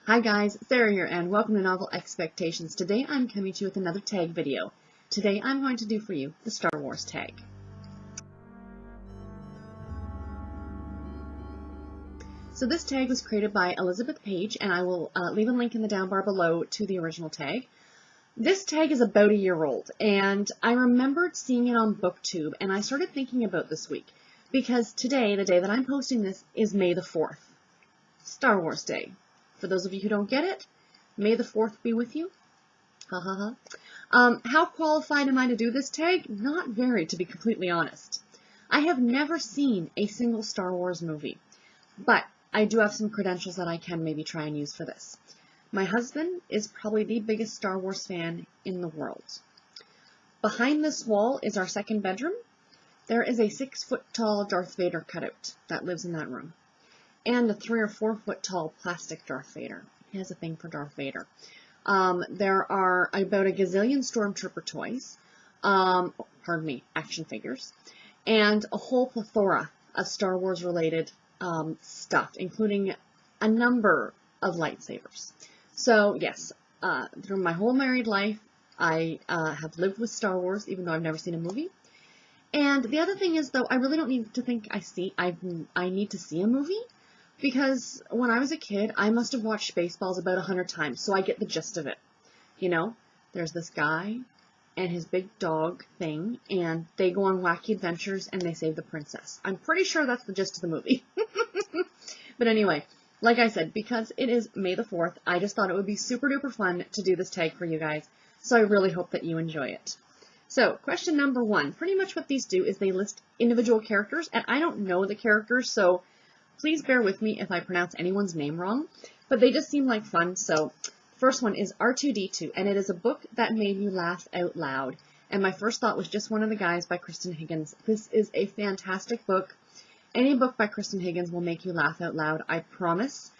Hi guys, Sarah here and welcome to Novel Expectations. Today I'm coming to you with another tag video. Today I'm going to do for you the Star Wars tag. So this tag was created by Elizabeth Page, and I will leave a link in the down bar below to the original tag. This tag is about a year old, and I remembered seeing it on BookTube, and I started thinking about this week, because today, the day that I'm posting this, is May the 4th, Star Wars Day. For those of you who don't get it, May the 4th be with you. Ha ha ha. How qualified am I to do this tag? Not very, to be completely honest. I have never seen a single Star Wars movie, but I do have some credentials that I can maybe try and use for this. My husband is probably the biggest Star Wars fan in the world. Behind this wall is our second bedroom. There is a 6-foot-tall Darth Vader cutout that lives in that room, and a 3 or 4 foot tall plastic Darth Vader. He has a thing for Darth Vader. There are about a gazillion Stormtrooper toys, action figures, and a whole plethora of Star Wars related stuff, including a number of lightsabers. So yes, through my whole married life, I have lived with Star Wars, even though I've never seen a movie. And the other thing is, though, I really don't need to think I need to see a movie. Because when I was a kid, I must have watched Spaceballs about 100 times, so I get the gist of it. You know, there's this guy and his big dog thing, and they go on wacky adventures, and they save the princess. I'm pretty sure that's the gist of the movie. But anyway, like I said, because it is May the 4th, I just thought it would be super duper fun to do this tag for you guys, so I really hope that you enjoy it. So, question number 1. Pretty much what these do is they list individual characters, and I don't know the characters, so please bear with me if I pronounce anyone's name wrong, but they just seem like fun. So, first one is R2-D2, and it is a book that made you laugh out loud. And my first thought was Just One of the Guys by Kristen Higgins. This is a fantastic book. Any book by Kristen Higgins will make you laugh out loud, I promise.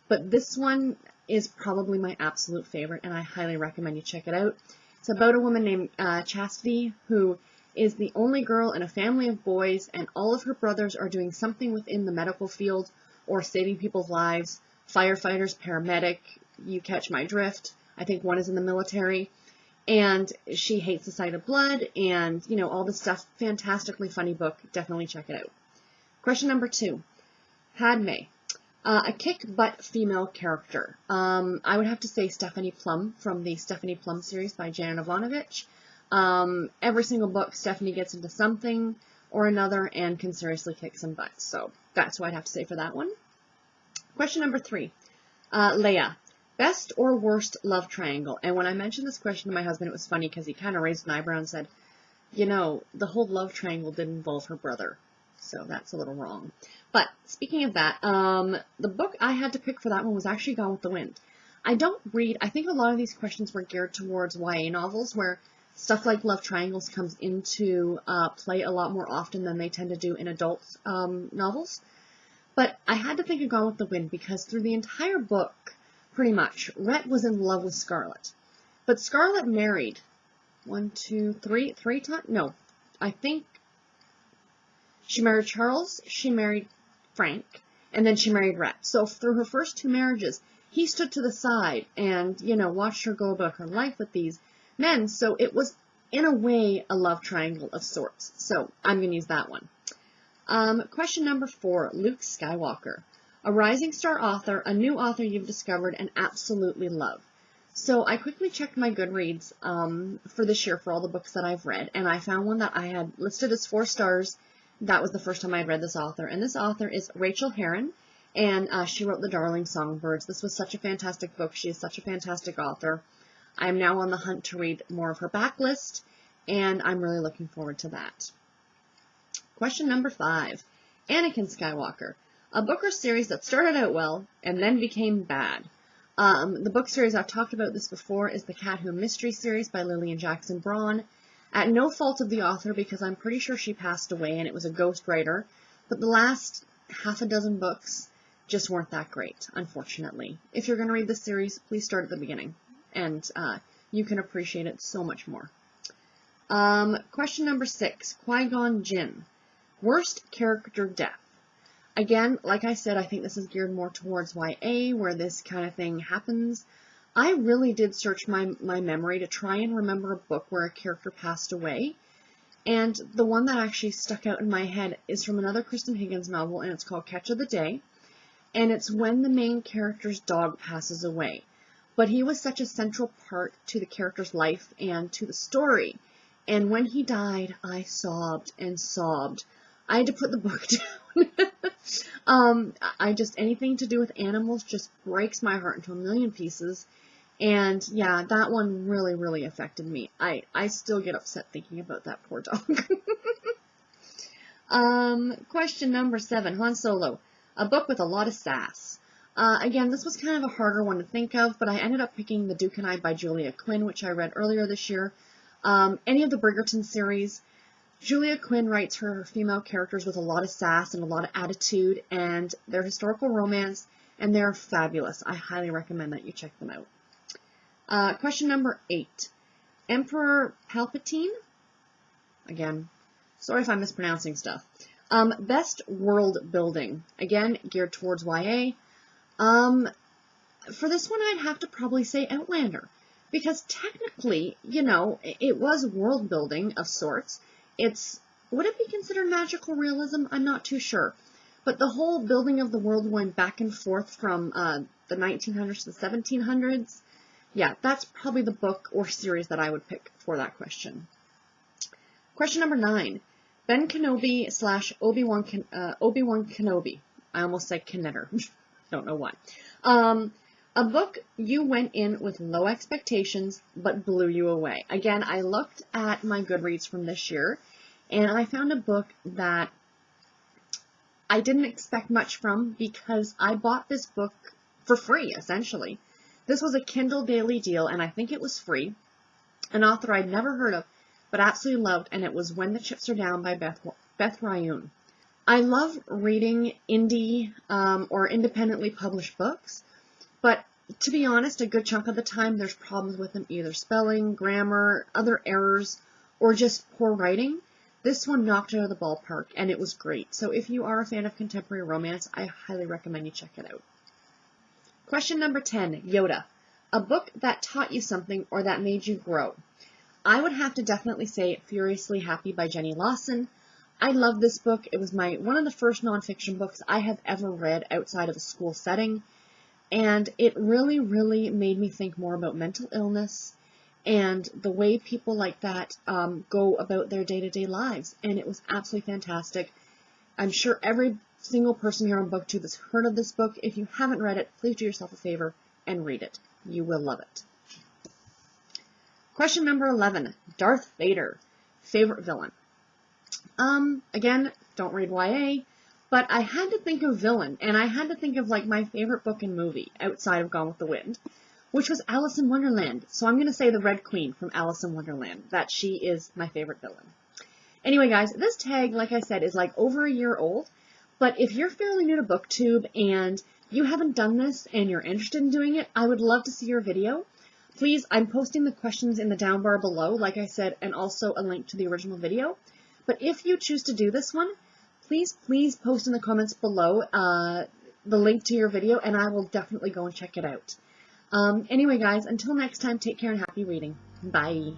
But this one is probably my absolute favorite, and I highly recommend you check it out. It's about a woman named Chastity, who is the only girl in a family of boys, and all of her brothers are doing something within the medical field or saving people's lives. Firefighters, paramedic, you catch my drift. I think one is in the military. And she hates the sight of blood and, you know, all this stuff. Fantastically funny book. Definitely check it out. Question number 2. Padme. A kick-butt female character. I would have to say Stephanie Plum from the Stephanie Plum series by Janet Ivanovich. Every single book, Stephanie gets into something or another and can seriously kick some butts. So that's what I'd have to say for that one. Question number 3. Leia. Best or worst love triangle? And when I mentioned this question to my husband, it was funny because he kind of raised an eyebrow and said, you know, the whole love triangle did involve her brother. So that's a little wrong. But speaking of that, the book I had to pick for that one was actually Gone with the Wind. I don't read, I think a lot of these questions were geared towards YA novels where stuff like love triangles comes into play a lot more often than they tend to do in adult novels. But I had to think of Gone with the Wind because through the entire book, pretty much, Rhett was in love with Scarlett. But Scarlett married three times? No, I think she married Charles, she married Frank, and then she married Rhett. So through her first 2 marriages, he stood to the side and, you know, watched her go about her life with these men. So it was, in a way, a love triangle of sorts. So I'm going to use that one. Question number 4, Luke Skywalker. A rising star author, a new author you've discovered and absolutely love. So I quickly checked my Goodreads for this year for all the books that I've read, and I found one that I had listed as 4 stars. That was the first time I had read this author, and this author is Rachel Herron, and she wrote The Darling Songbirds. This was such a fantastic book. She is such a fantastic author. I'm now on the hunt to read more of her backlist, and I'm really looking forward to that. Question number 5, Anakin Skywalker, a book or series that started out well and then became bad. The book series, I've talked about this before, is the Cat Who Mystery series by Lillian Jackson Braun. At no fault of the author, because I'm pretty sure she passed away and it was a ghostwriter, but the last half a dozen books just weren't that great, unfortunately. If you're going to read this series, please start at the beginning, and you can appreciate it so much more. Question number 6, Qui-Gon Jinn. Worst character death. Again, like I said, I think this is geared more towards YA, where this kind of thing happens. I really did search my memory to try and remember a book where a character passed away. And the one that actually stuck out in my head is from another Kristen Higgins novel, and it's called Catch of the Day. And it's when the main character's dog passes away. But he was such a central part to the character's life and to the story. And when he died, I sobbed and sobbed. I had to put the book down. Anything to do with animals just breaks my heart into a million pieces. And yeah, that one really, really affected me. I still get upset thinking about that poor dog. Question number 7, Han Solo. A book with a lot of sass. Again, this was kind of a harder one to think of, but I ended up picking The Duke and I by Julia Quinn, which I read earlier this year. Any of the Bridgerton series. Julia Quinn writes her female characters with a lot of sass and a lot of attitude, and they're historical romance, and they're fabulous. I highly recommend that you check them out. Question number 8. Emperor Palpatine? Again, sorry if I'm mispronouncing stuff. Best world building. Again, geared towards YA. For this one, I'd have to probably say Outlander. Because technically, you know, it was world building of sorts. Would it be considered magical realism? I'm not too sure. But the whole building of the world going back and forth from the 1900s to the 1700s, yeah, that's probably the book or series that I would pick for that question. Question number 9. Ben Kenobi / Obi-Wan Kenobi. I almost said Knetter. Don't know why. A book you went in with low expectations, but blew you away. Again, I looked at my Goodreads from this year, and I found a book that I didn't expect much from because I bought this book for free, essentially. This was a Kindle daily deal, and I think it was free. An author I'd never heard of, but absolutely loved, and it was When the Chips Are Down by Beth Rayun. I love reading indie or independently published books, but to be honest, a good chunk of the time there's problems with them, either spelling, grammar, other errors, or just poor writing. This one knocked it out of the ballpark, and it was great. So if you are a fan of contemporary romance, I highly recommend you check it out. Question number 10, Yoda. A book that taught you something or that made you grow. I would have to definitely say Furiously Happy by Jenny Lawson. I love this book. It was one of the first nonfiction books I have ever read outside of a school setting. And it really, really made me think more about mental illness and the way people like that go about their day-to-day lives. And it was absolutely fantastic. I'm sure every single person here on BookTube has heard of this book. If you haven't read it, please do yourself a favor and read it. You will love it. Question number 11, Darth Vader. Favorite villain? Again, don't read YA, but I had to think of villain, and I had to think of like my favorite book and movie outside of Gone with the Wind, which was Alice in Wonderland. So I'm going to say the Red Queen from Alice in Wonderland, that she is my favorite villain. Anyway, guys, this tag, like I said, is like over a year old, but if you're fairly new to BookTube and you haven't done this and you're interested in doing it, I would love to see your video. Please, I'm posting the questions in the down bar below, like I said, and also a link to the original video. But if you choose to do this one, please post in the comments below the link to your video, and I will definitely go and check it out. Anyway, guys, until next time, take care and happy reading. Bye.